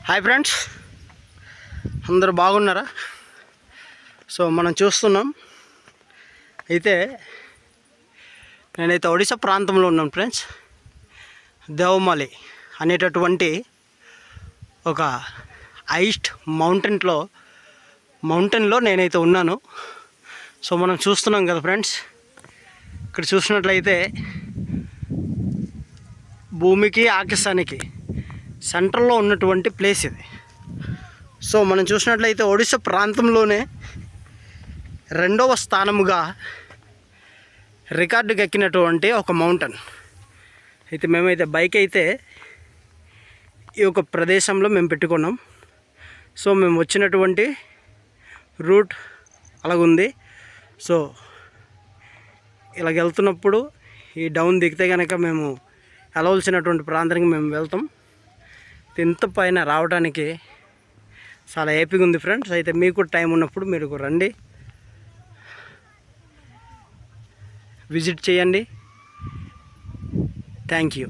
Hi friends, అందరూ బాగున్నారా? So మనం చూస్తున్నాం అయితే నేనైతే ఒడిశా ప్రాంతంలో ఉన్నాను ఫ్రెండ్స్. దేవమాలి అనేటటువంటి ఒక ఐస్ట్ మౌంటైన్లో నేనైతే ఉన్నాను. సో మనం చూస్తున్నాం కదా ఫ్రెండ్స్, ఇక్కడ చూసినట్లయితే భూమికి ఆకాశానికి సెంట్రల్లో ఉన్నటువంటి ప్లేస్ ఇది. సో మనం చూసినట్లయితే ఒడిశా ప్రాంతంలోనే రెండవ స్థానముగా రికార్డుకి ఎక్కినటువంటి ఒక మౌంటైన్ అయితే మేమైతే బైక్ అయితే ఈ ఒక ప్రదేశంలో మేము పెట్టుకున్నాం. సో మేము వచ్చినటువంటి రూట్ అలాగుంది. సో ఇలాగ వెళ్తున్నప్పుడు ఈ డౌన్ దిగితే కనుక మేము వెళ్ళవలసినటువంటి ప్రాంతానికి మేము వెళ్తాం. ఇంత పైన రావడానికి చాలా హ్యాపీగా ఉంది ఫ్రెండ్స్. అయితే మీకు టైం ఉన్నప్పుడు మీరు రండి, విజిట్ చేయండి. Thank you.